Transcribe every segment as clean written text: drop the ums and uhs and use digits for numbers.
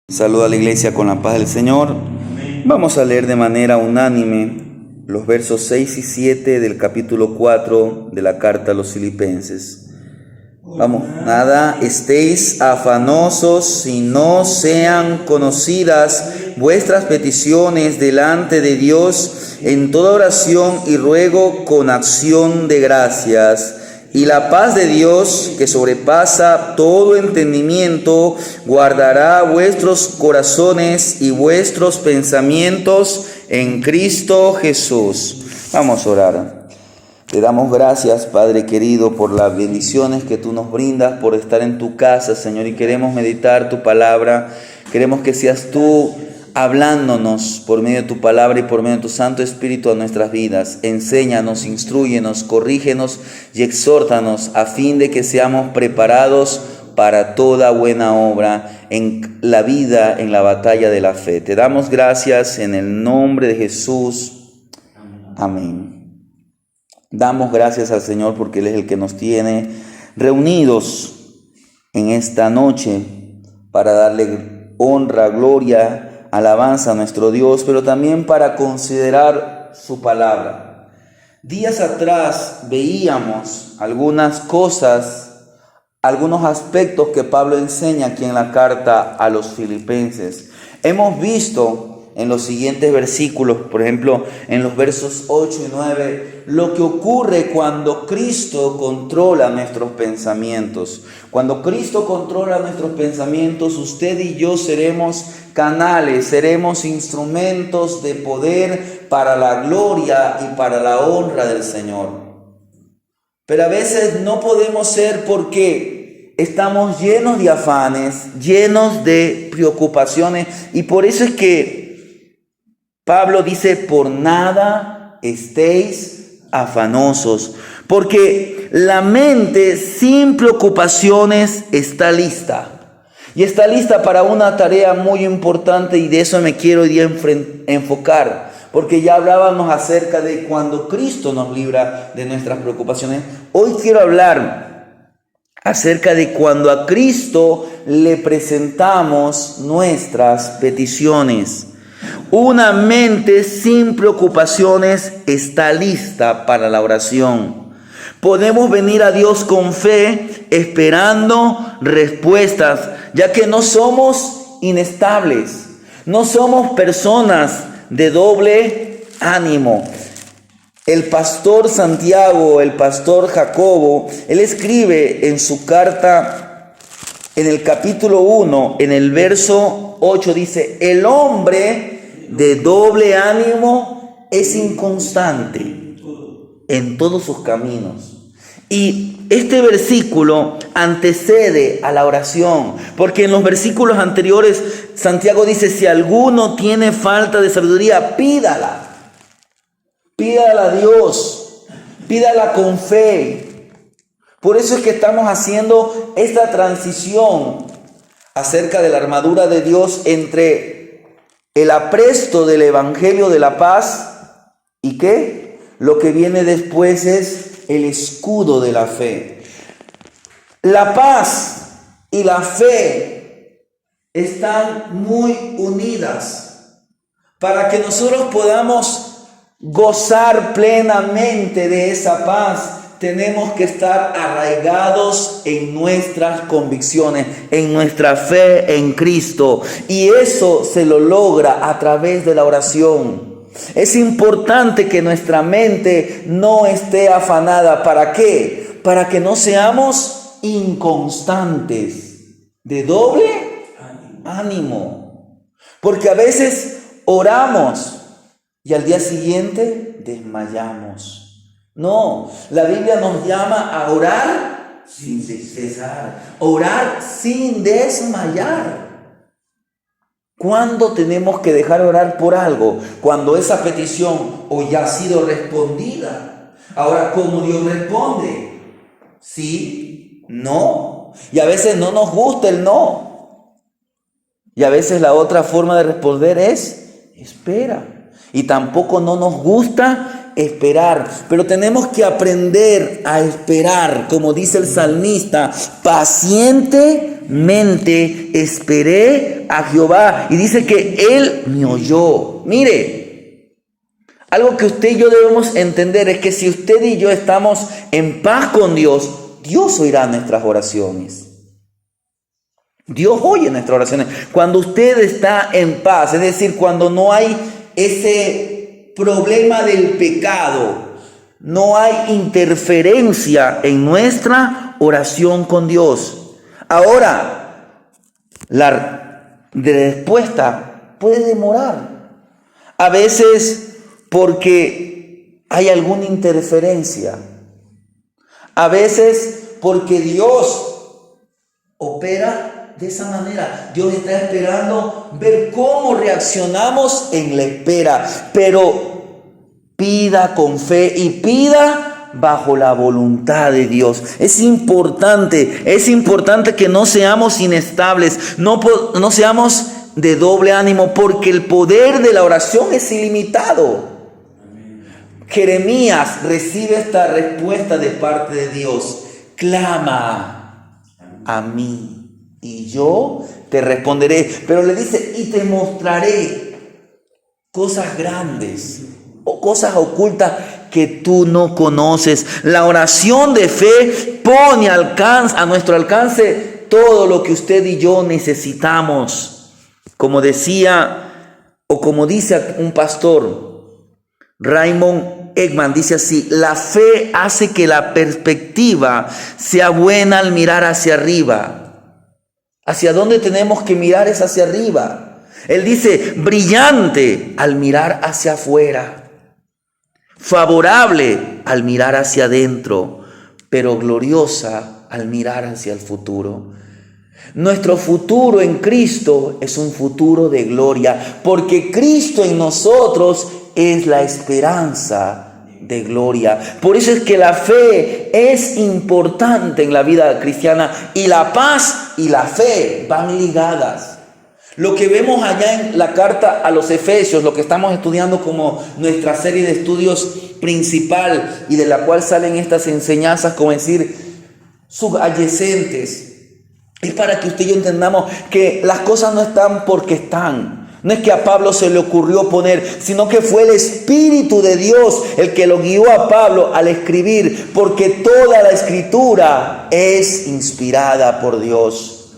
Saluda a la iglesia con la paz del Señor. Vamos a leer de manera unánime los versos 6 y 7 del capítulo 4 de la carta a los Filipenses. Vamos, nada estéis afanosos si no sean conocidas vuestras peticiones delante de Dios en toda oración y ruego con acción de gracias. Y la paz de Dios, que sobrepasa todo entendimiento, guardará vuestros corazones y vuestros pensamientos en Cristo Jesús. Vamos a orar. Te damos gracias, Padre querido, por las bendiciones que tú nos brindas, por estar en tu casa, Señor, y queremos meditar tu palabra. Queremos que seas tú hablándonos por medio de tu palabra y por medio de tu Santo Espíritu a nuestras vidas. Enséñanos, instrúyenos, corrígenos y exhórtanos a fin de que seamos preparados para toda buena obra en la vida, en la batalla de la fe. Te damos gracias en el nombre de Jesús. Amén. Damos gracias al Señor porque Él es el que nos tiene reunidos en esta noche para darle honra, gloria, alabanza a nuestro Dios, pero también para considerar su palabra. Días atrás veíamos algunas cosas, algunos aspectos que Pablo enseña aquí en la carta a los Filipenses. Hemos visto en los siguientes versículos, por ejemplo, en los versos 8 y 9, lo que ocurre cuando Cristo controla nuestros pensamientos. Cuando Cristo controla nuestros pensamientos, usted y yo seremos canales, seremos instrumentos de poder para la gloria y para la honra del Señor. Pero a veces no podemos ser porque estamos llenos de afanes, llenos de preocupaciones, y por eso es que Pablo dice, por nada estéis afanosos, porque la mente sin preocupaciones está lista. Y está lista para una tarea muy importante, y de eso me quiero hoy día enfocar, porque ya hablábamos acerca de cuando Cristo nos libra de nuestras preocupaciones. Hoy quiero hablar acerca de cuando a Cristo le presentamos nuestras peticiones. Una mente sin preocupaciones está lista para la oración. Podemos venir a Dios con fe, esperando respuestas, ya que no somos inestables, no somos personas de doble ánimo. El pastor Santiago, el pastor Jacobo, él escribe en su carta, en el capítulo 1, en el verso 8, dice, el hombre de doble ánimo es inconstante en todos sus caminos. Y este versículo antecede a la oración, porque en los versículos anteriores Santiago dice, si alguno tiene falta de sabiduría, pídala a Dios, pídala con fe. Por eso es que estamos haciendo esta transición acerca de la armadura de Dios entre el apresto del Evangelio de la paz y ¿qué? Lo que viene después es el escudo de la fe. La paz y la fe están muy unidas para que nosotros podamos gozar plenamente de esa paz. Tenemos que estar arraigados en nuestras convicciones, en nuestra fe en Cristo. Y eso se lo logra a través de la oración. Es importante que nuestra mente no esté afanada. ¿Para qué? Para que no seamos inconstantes, de doble ánimo. Porque a veces oramos y al día siguiente desmayamos. No, la Biblia nos llama a orar sin cesar, orar sin desmayar. ¿Cuándo tenemos que dejar de orar por algo? Cuando esa petición o ya ha sido respondida. Ahora, ¿cómo Dios responde? Sí, no. Y a veces no nos gusta el no. Y a veces la otra forma de responder es espera. Y tampoco no nos gusta esperar, pero tenemos que aprender a esperar, como dice el salmista, pacientemente esperé a Jehová, y dice que Él me oyó. Mire, algo que usted y yo debemos entender es que si usted y yo estamos en paz con Dios, Dios oirá nuestras oraciones. Dios oye nuestras oraciones. Cuando usted está en paz, es decir, cuando no hay ese problema del pecado, no hay interferencia en nuestra oración con Dios. Ahora, la respuesta puede demorar. A veces porque hay alguna interferencia. A veces porque Dios opera de esa manera. Dios está esperando ver cómo reaccionamos en la espera. Pero pida con fe y pida bajo la voluntad de Dios. Es importante que no seamos inestables, no seamos de doble ánimo, porque el poder de la oración es ilimitado. Jeremías recibe esta respuesta de parte de Dios: clama a mí y yo te responderé. Pero le dice: y te mostraré cosas grandes o cosas ocultas que tú no conoces. La oración de fe pone a nuestro alcance todo lo que usted y yo necesitamos. Como decía, o como dice un pastor, Raymond Eggman, dice así: la fe hace que la perspectiva sea buena al mirar hacia arriba. ¿Hacia dónde tenemos que mirar? Es hacia arriba. Él dice: brillante al mirar hacia afuera, favorable al mirar hacia adentro, pero gloriosa al mirar hacia el futuro. Nuestro futuro en Cristo es un futuro de gloria, porque Cristo en nosotros es la esperanza de gloria. Por eso es que la fe es importante en la vida cristiana, y la paz y la fe van ligadas. Lo que vemos allá en la carta a los Efesios, lo que estamos estudiando como nuestra serie de estudios principal, y de la cual salen estas enseñanzas, como decir, subyacentes, es para que usted y yo entendamos que las cosas no están porque están. No es que a Pablo se le ocurrió poner, sino que fue el Espíritu de Dios el que lo guió a Pablo al escribir, porque toda la Escritura es inspirada por Dios.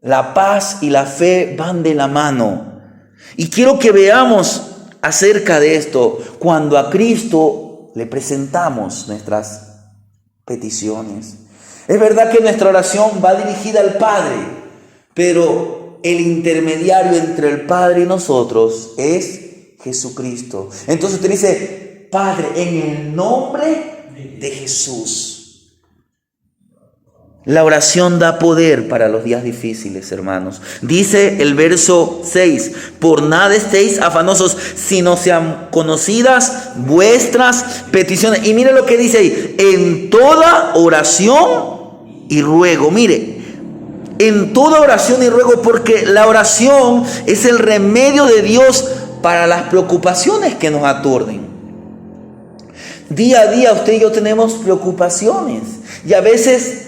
La paz y la fe van de la mano. Y quiero que veamos acerca de esto cuando a Cristo le presentamos nuestras peticiones. Es verdad que nuestra oración va dirigida al Padre, pero el intermediario entre el Padre y nosotros es Jesucristo. Entonces usted dice: Padre, en el nombre de Jesús. La oración da poder para los días difíciles, hermanos. Dice el verso 6: por nada estéis afanosos, sino sean conocidas vuestras peticiones. Y mire lo que dice ahí: en toda oración y ruego. Mire, en toda oración y ruego, porque la oración es el remedio de Dios para las preocupaciones que nos aturden. Día a día usted y yo tenemos preocupaciones, y a veces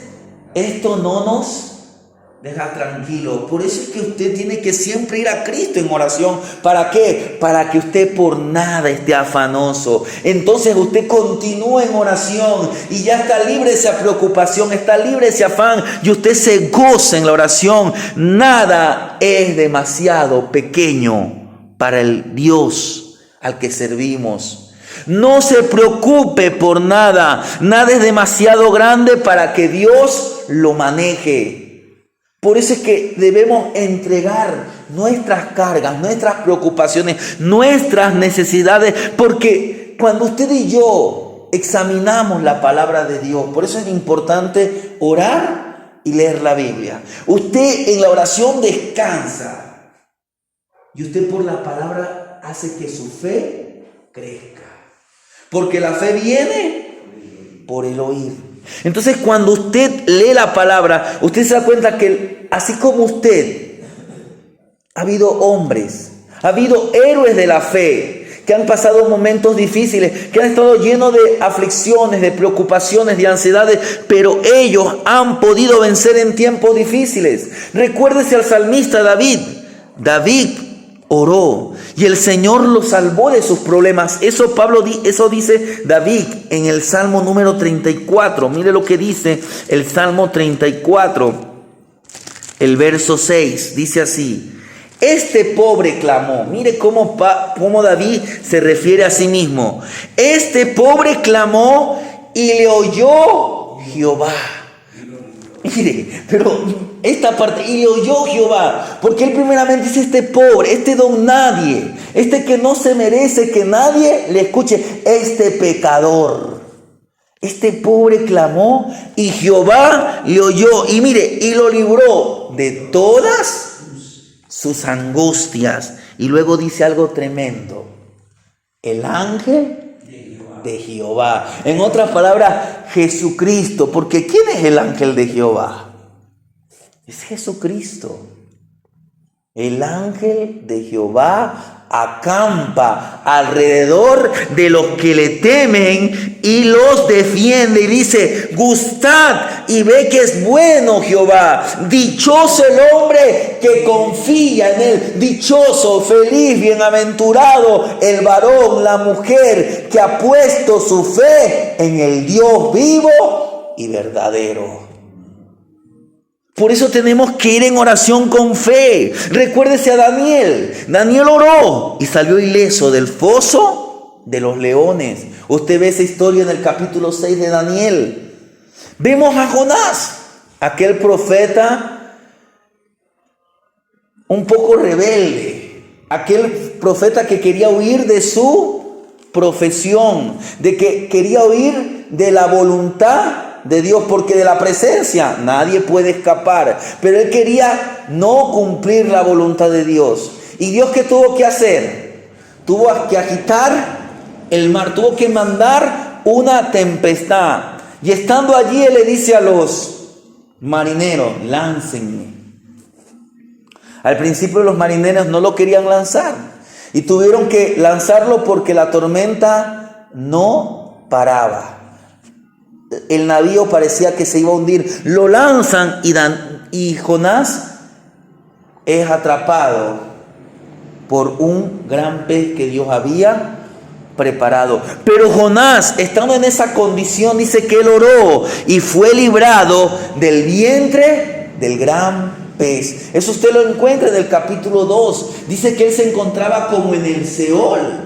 esto no nos deja tranquilo. Por eso es que usted tiene que siempre ir a Cristo en oración. ¿Para qué? Para que usted por nada esté afanoso. Entonces usted continúa en oración y ya está libre de esa preocupación, está libre de ese afán, y usted se goza en la oración. Nada es demasiado pequeño para el Dios al que servimos. No se preocupe por nada. Nada es demasiado grande para que Dios lo maneje. Por eso es que debemos entregar nuestras cargas, nuestras preocupaciones, nuestras necesidades, porque cuando usted y yo examinamos la palabra de Dios, por eso es importante orar y leer la Biblia. Usted en la oración descansa, y usted por la palabra hace que su fe crezca, porque la fe viene por el oír. Entonces, cuando usted lee la palabra, usted se da cuenta que así como usted, ha habido hombres, ha habido héroes de la fe que han pasado momentos difíciles, que han estado llenos de aflicciones, de preocupaciones, de ansiedades, pero ellos han podido vencer en tiempos difíciles. Recuérdese al salmista David. David oró y el Señor lo salvó de sus problemas. Eso dice David en el Salmo número 34. Mire lo que dice el Salmo 34, el verso 6. Dice así: este pobre clamó. Mire cómo David se refiere a sí mismo. Este pobre clamó y le oyó Jehová. Mire, pero esta parte, y le oyó Jehová, porque él primeramente dice este pobre, este don nadie, este que no se merece que nadie le escuche, este pecador. Este pobre clamó y Jehová le oyó, y mire, y lo libró de todas sus angustias. Y luego dice algo tremendo: el ángel de Jehová. En otras palabras, Jesucristo. Porque ¿quién es el ángel de Jehová? Es Jesucristo. El ángel de Jehová acampa alrededor de los que le temen y los defiende. Y dice: gustad y ve que es bueno Jehová. Dichoso el hombre que confía en él. Dichoso, feliz, bienaventurado el varón, la mujer que ha puesto su fe en el Dios vivo y verdadero. Por eso tenemos que ir en oración con fe. Recuérdese a Daniel. Daniel oró y salió ileso del foso de los leones. Usted ve esa historia en el capítulo 6 de Daniel. Vemos a Jonás, aquel profeta un poco rebelde. Aquel profeta que quería huir de su profesión, de que quería huir de la voluntad de Dios, porque de la presencia nadie puede escapar, pero él quería no cumplir la voluntad de Dios. ¿Y Dios qué tuvo que hacer? Tuvo que agitar el mar, tuvo que mandar una tempestad, y estando allí él le dice a los marineros: láncenme. Al principio los marineros no lo querían lanzar y tuvieron que lanzarlo porque la tormenta no paraba. El navío parecía que se iba a hundir. Lo lanzan y Jonás es atrapado por un gran pez que Dios había preparado. Pero Jonás, estando en esa condición, dice que él oró y fue librado del vientre del gran pez. Eso usted lo encuentra en el capítulo 2. Dice que él se encontraba como en el Seol,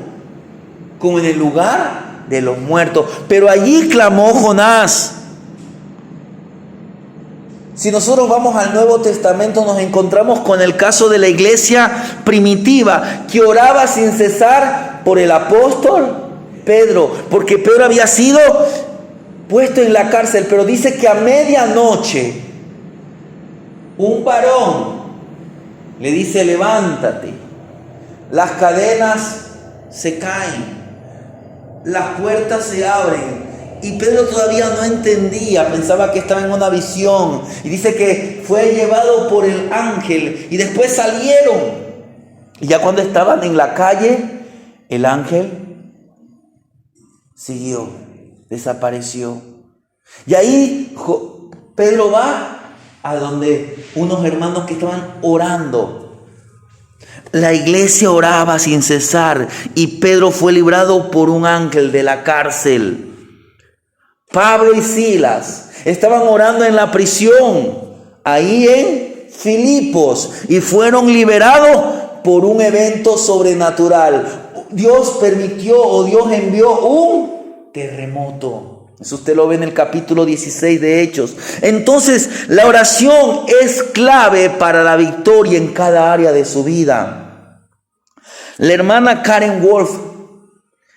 como en el lugar de los muertos. Pero allí clamó Jonás. Si nosotros vamos al Nuevo Testamento, nos encontramos con el caso de la iglesia primitiva, que oraba sin cesar por el apóstol Pedro, porque Pedro había sido puesto en la cárcel. Pero dice que a medianoche un varón le dice: levántate. Las cadenas se caen, las puertas se abren, y Pedro todavía no entendía, pensaba que estaba en una visión, y dice que fue llevado por el ángel, y después salieron, y ya cuando estaban en la calle, el ángel siguió, desapareció. Y ahí Pedro va a donde unos hermanos que estaban orando. La iglesia oraba sin cesar y Pedro fue librado por un ángel de la cárcel. Pablo y Silas estaban orando en la prisión, ahí en Filipos, y fueron liberados por un evento sobrenatural. Dios permitió, o Dios envió un terremoto. Eso usted lo ve en el capítulo 16 de Hechos. Entonces, la oración es clave para la victoria en cada área de su vida. La hermana Karen Wolf,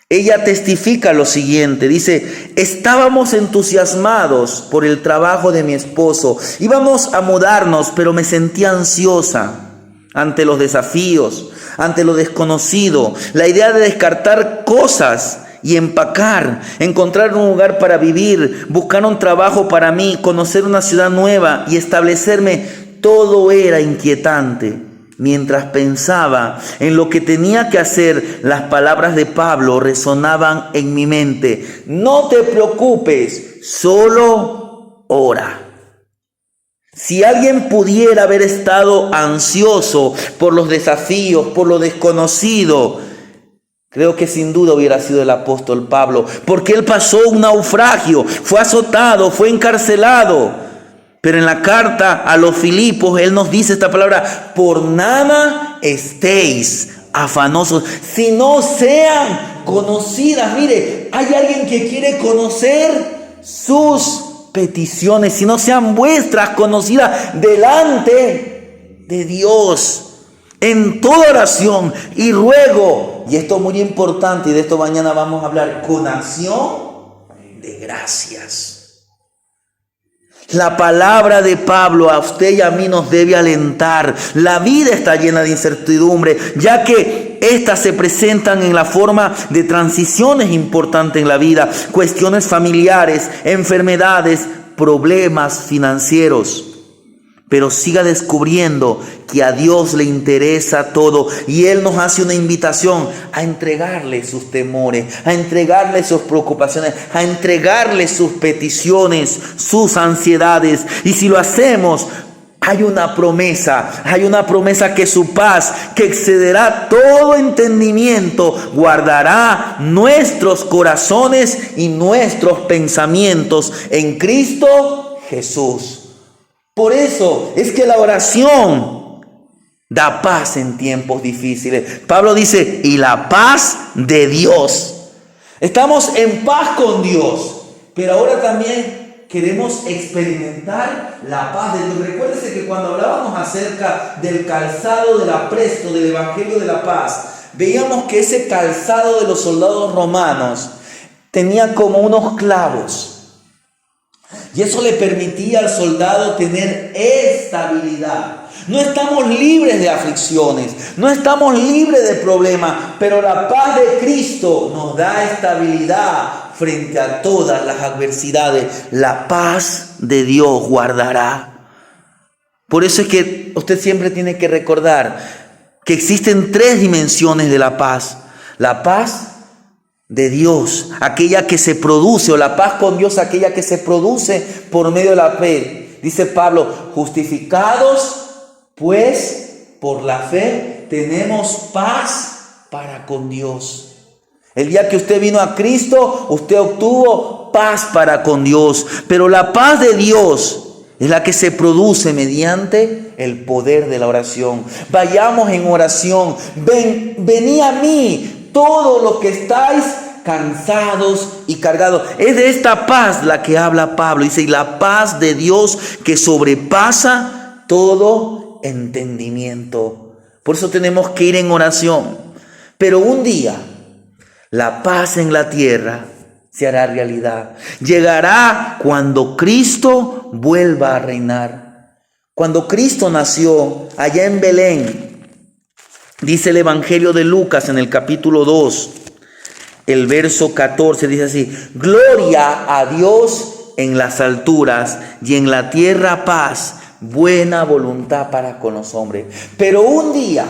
ella testifica lo siguiente. Dice: estábamos entusiasmados por el trabajo de mi esposo. Íbamos a mudarnos, pero me sentía ansiosa ante los desafíos, ante lo desconocido. La idea de descartar cosas y empacar, encontrar un lugar para vivir, buscar un trabajo para mí, conocer una ciudad nueva y establecerme, todo era inquietante. Mientras pensaba en lo que tenía que hacer, las palabras de Pablo resonaban en mi mente. No te preocupes, solo ora. Si alguien pudiera haber estado ansioso por los desafíos, por lo desconocido, creo que sin duda hubiera sido el apóstol Pablo, porque él pasó un naufragio, fue azotado, fue encarcelado. Pero en la carta a los Filipos, él nos dice esta palabra: por nada estéis afanosos, si no sean conocidas. Mire, hay alguien que quiere conocer sus peticiones, si no sean vuestras conocidas delante de Dios. En toda oración y ruego, y esto es muy importante, y de esto mañana vamos a hablar, con acción de gracias. La palabra de Pablo a usted y a mí nos debe alentar. La vida está llena de incertidumbre, ya que estas se presentan en la forma de transiciones importantes en la vida, cuestiones familiares, enfermedades, problemas financieros. Pero siga descubriendo que a Dios le interesa todo, y Él nos hace una invitación a entregarle sus temores, a entregarle sus preocupaciones, a entregarle sus peticiones, sus ansiedades. Y si lo hacemos, hay una promesa que su paz, que excederá todo entendimiento, guardará nuestros corazones y nuestros pensamientos en Cristo Jesús. Por eso es que la oración da paz en tiempos difíciles. Pablo dice, y la paz de Dios. Estamos en paz con Dios, pero ahora también queremos experimentar la paz de Dios. Recuérdese que cuando hablábamos acerca del calzado del apresto, del Evangelio de la Paz, veíamos que ese calzado de los soldados romanos tenía como unos clavos. Y eso le permitía al soldado tener estabilidad. No estamos libres de aflicciones, no estamos libres de problemas, pero la paz de Cristo nos da estabilidad frente a todas las adversidades. La paz de Dios guardará. Por eso es que usted siempre tiene que recordar que existen 3 dimensiones de la paz. La paz de Dios, aquella que se produce, o la paz con Dios, aquella que se produce por medio de la fe. Dice Pablo, justificados pues por la fe tenemos paz para con Dios. El día que usted vino a Cristo, usted obtuvo paz para con Dios. Pero la paz de Dios es la que se produce mediante el poder de la oración. Vayamos en oración. Venid a mí todos los que estáis cansados y cargados. Es de esta paz la que habla Pablo. Dice, y la paz de Dios que sobrepasa todo entendimiento. Por eso tenemos que ir en oración. Pero un día, la paz en la tierra se hará realidad. Llegará cuando Cristo vuelva a reinar. Cuando Cristo nació allá en Belén, dice el Evangelio de Lucas en el capítulo 2, el verso 14, dice así: gloria a Dios en las alturas y en la tierra paz, buena voluntad para con los hombres. Pero un día,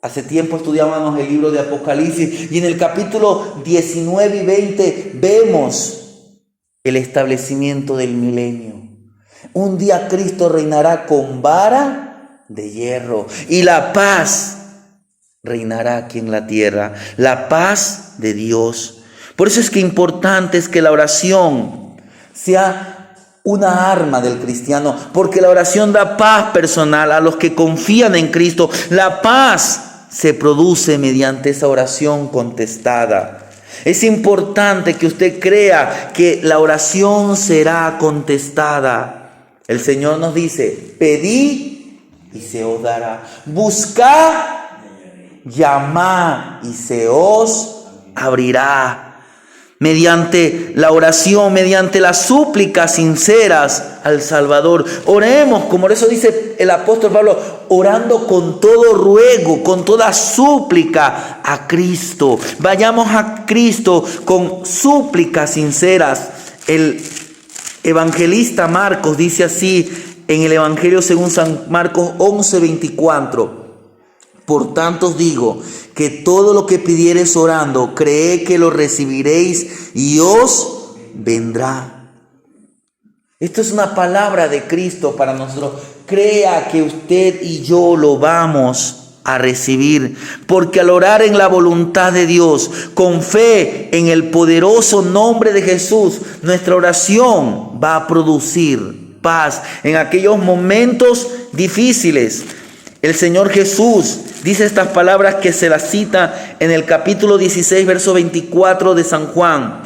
hace tiempo estudiábamos el libro de Apocalipsis y en el capítulo 19 y 20 vemos el establecimiento del milenio. Un día Cristo reinará con vara de hierro y la paz reinará aquí en la tierra, la paz de Dios. Por eso es que importante es que la oración sea una arma del cristiano, porque la oración da paz personal a los que confían en Cristo. La paz se produce mediante esa oración contestada. Es importante que usted crea que la oración será contestada. El Señor nos dice: pedid y se os dará, buscad, llamad y se os abrirá. Mediante la oración, mediante las súplicas sinceras al Salvador. Oremos, como eso dice el apóstol Pablo, orando con todo ruego, con toda súplica a Cristo. Vayamos a Cristo con súplicas sinceras. El evangelista Marcos dice así en el Evangelio según San Marcos 11:24. Por tanto os digo que todo lo que pidiereis orando, creed que lo recibiréis y os vendrá. Esto es una palabra de Cristo para nosotros. Crea que usted y yo lo vamos a recibir, porque al orar en la voluntad de Dios, con fe en el poderoso nombre de Jesús, nuestra oración va a producir paz en aquellos momentos difíciles. El Señor Jesús dice estas palabras que se las cita en el capítulo 16, verso 24 de San Juan.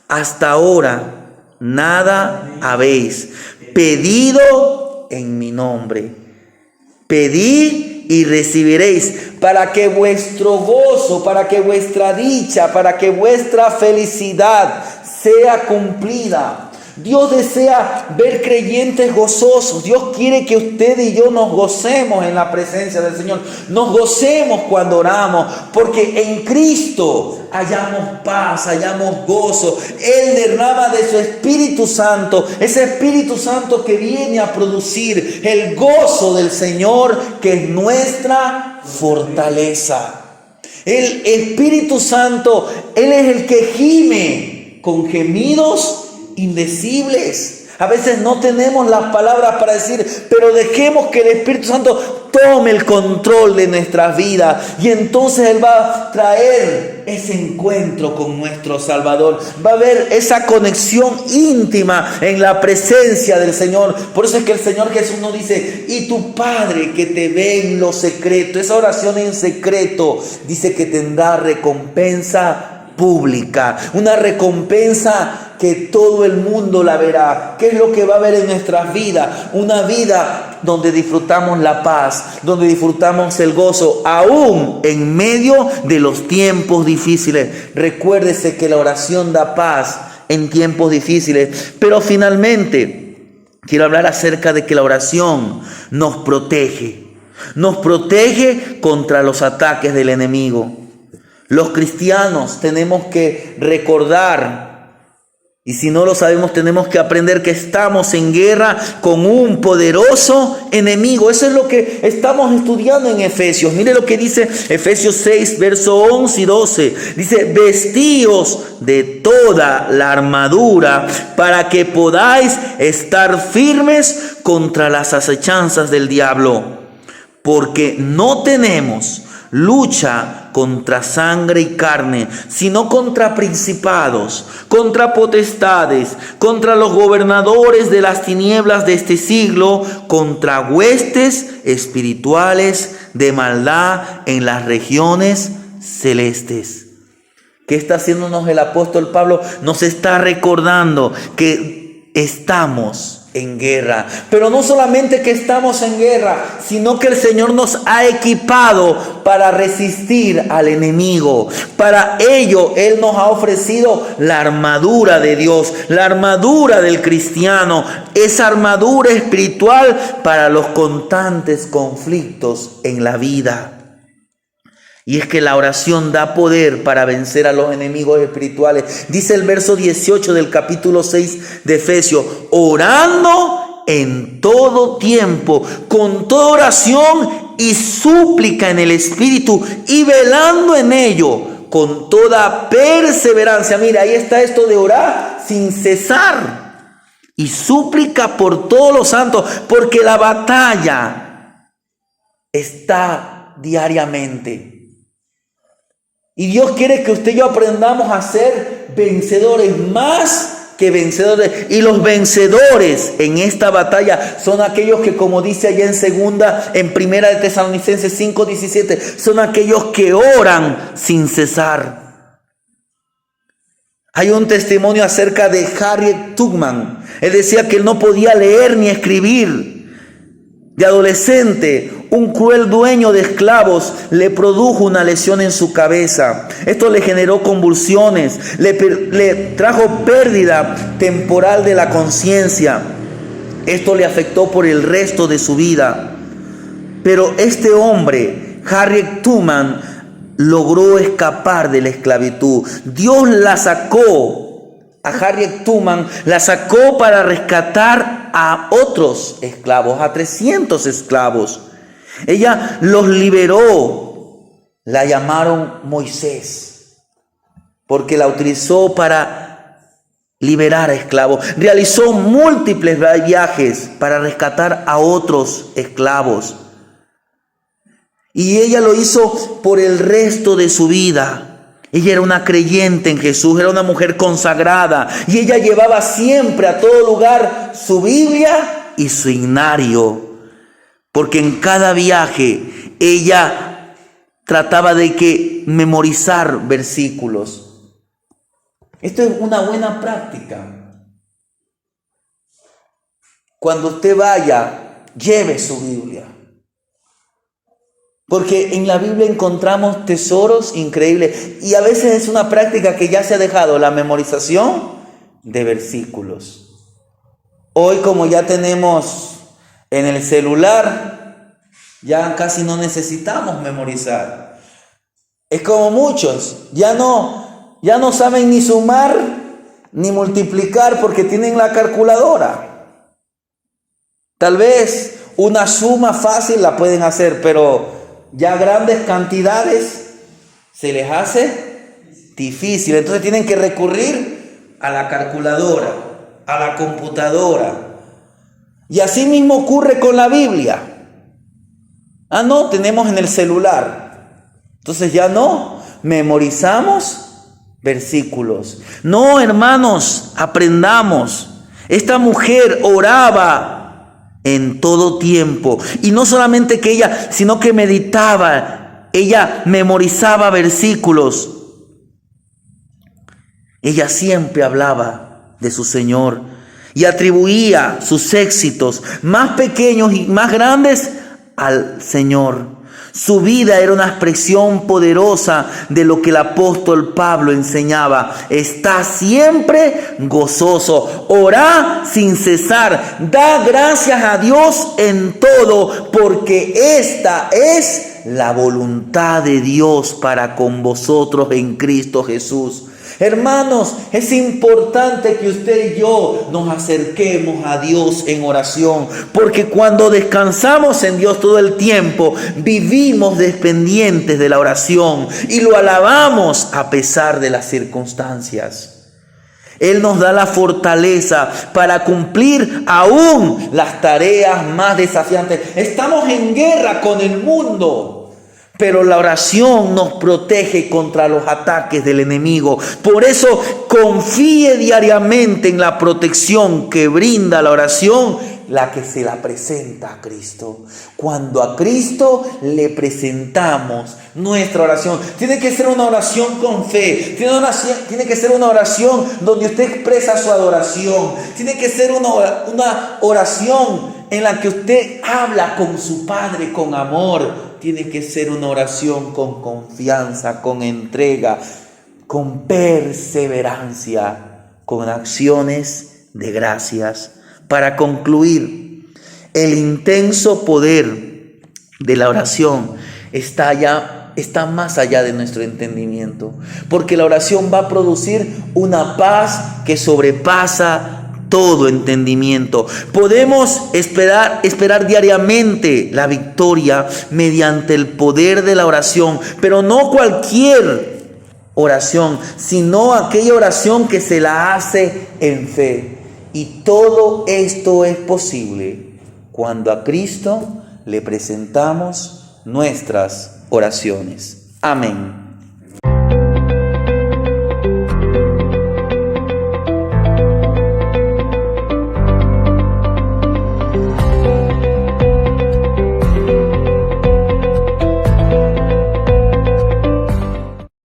Hasta ahora nada habéis pedido en mi nombre. Pedid y recibiréis, para que vuestro gozo, para que vuestra dicha, para que vuestra felicidad sea cumplida. Dios desea ver creyentes gozosos. Dios quiere que usted y yo nos gocemos en la presencia del Señor. Nos gocemos cuando oramos, porque en Cristo hallamos paz, hallamos gozo. Él derrama de su Espíritu Santo, ese Espíritu Santo que viene a producir el gozo del Señor, que es nuestra fortaleza. El Espíritu Santo, Él es el que gime con gemidos indecibles. A veces no tenemos las palabras para decir, pero dejemos que el Espíritu Santo tome el control de nuestras vidas, y entonces Él va a traer ese encuentro con nuestro Salvador. Va a haber esa conexión íntima en la presencia del Señor. Por eso es que el Señor Jesús nos dice, y tu Padre que te ve en lo secreto, esa oración en secreto, dice que tendrá recompensa pública, una recompensa que todo el mundo la verá. ¿Qué es lo que va a haber en nuestras vidas? Una vida donde disfrutamos la paz, donde disfrutamos el gozo, aún en medio de los tiempos difíciles. Recuérdese que la oración da paz en tiempos difíciles. Pero finalmente, quiero hablar acerca de que la oración nos protege. Nos protege contra los ataques del enemigo. Los cristianos tenemos que recordar, y si no lo sabemos, tenemos que aprender que estamos en guerra con un poderoso enemigo. Eso es lo que estamos estudiando en Efesios. Mire lo que dice Efesios 6, verso 11 y 12. Dice, vestíos de toda la armadura para que podáis estar firmes contra las acechanzas del diablo. Porque no tenemos lucha contra sangre y carne, sino contra principados, contra potestades, contra los gobernadores de las tinieblas de este siglo, contra huestes espirituales de maldad en las regiones celestes. ¿Qué está haciéndonos el apóstol Pablo? Nos está recordando que estamos en guerra, pero no solamente que estamos en guerra, sino que el Señor nos ha equipado para resistir al enemigo. Para ello Él nos ha ofrecido la armadura de Dios, la armadura del cristiano, esa armadura espiritual para los constantes conflictos en la vida. Y es que la oración da poder para vencer a los enemigos espirituales. Dice el verso 18 del capítulo 6 de Efesios, orando en todo tiempo, con toda oración y súplica en el Espíritu, y velando en ello con toda perseverancia. Mira, ahí está esto de orar sin cesar. Y súplica por todos los santos, porque la batalla está diariamente. Y Dios quiere que usted y yo aprendamos a ser vencedores, más que vencedores. Y los vencedores en esta batalla son aquellos que, como dice allá en primera de Tesalonicenses 5:17, son aquellos que oran sin cesar. Hay un testimonio acerca de Harriet Tubman. Él decía que él no podía leer ni escribir. De adolescente, un cruel dueño de esclavos le produjo una lesión en su cabeza. Esto le generó convulsiones, le trajo pérdida temporal de la conciencia. Esto le afectó por el resto de su vida. Pero este hombre, Harriet Tubman, logró escapar de la esclavitud. Dios la sacó a Harriet Tubman, la sacó para rescatar a otros esclavos, a 300 esclavos. Ella los liberó. La llamaron Moisés, porque la utilizó para liberar a esclavos. Realizó múltiples viajes para rescatar a otros esclavos. Y ella lo hizo por el resto de su vida. Ella era una creyente en Jesús, era una mujer consagrada. Y ella llevaba siempre a todo lugar su Biblia y su himnario. Porque en cada viaje ella trataba de memorizar versículos. Esto es una buena práctica. Cuando usted vaya, lleve su Biblia. Porque en la Biblia encontramos tesoros increíbles. Y a veces es una práctica que ya se ha dejado, la memorización de versículos. Hoy, como ya tenemos en el celular, ya casi no necesitamos memorizar. Es como muchos, ya no saben ni sumar ni multiplicar porque tienen la calculadora. Tal vez una suma fácil la pueden hacer, pero ya grandes cantidades se les hace difícil. Entonces tienen que recurrir a la calculadora, a la computadora. Y así mismo ocurre con la Biblia. No, tenemos en el celular. Entonces ya no memorizamos versículos. No, hermanos, aprendamos. Esta mujer oraba en todo tiempo. Y no solamente que ella, sino que meditaba. Ella memorizaba versículos. Ella siempre hablaba de su Señor y atribuía sus éxitos, más pequeños y más grandes, al Señor. Su vida era una expresión poderosa de lo que el apóstol Pablo enseñaba. Está siempre gozoso, orá sin cesar, da gracias a Dios en todo, porque esta es la voluntad de Dios para con vosotros en Cristo Jesús. Hermanos, es importante que usted y yo nos acerquemos a Dios en oración, porque cuando descansamos en Dios todo el tiempo, vivimos dependientes de la oración y lo alabamos a pesar de las circunstancias. Él nos da la fortaleza para cumplir aún las tareas más desafiantes. Estamos en guerra con el mundo, pero la oración nos protege contra los ataques del enemigo. Por eso confíe diariamente en la protección que brinda la oración, la que se la presenta a Cristo. Cuando a Cristo le presentamos nuestra oración, tiene que ser una oración con fe, tiene que ser una oración donde usted expresa su adoración, tiene que ser una oración en la que usted habla con su Padre con amor. Tiene que ser una oración con confianza, con entrega, con perseverancia, con acciones de gracias. Para concluir, el intenso poder de la oración está más allá de nuestro entendimiento, porque la oración va a producir una paz que sobrepasa todo entendimiento. Podemos esperar diariamente la victoria mediante el poder de la oración, pero no cualquier oración, sino aquella oración que se la hace en fe. Y todo esto es posible cuando a Cristo le presentamos nuestras oraciones. Amén.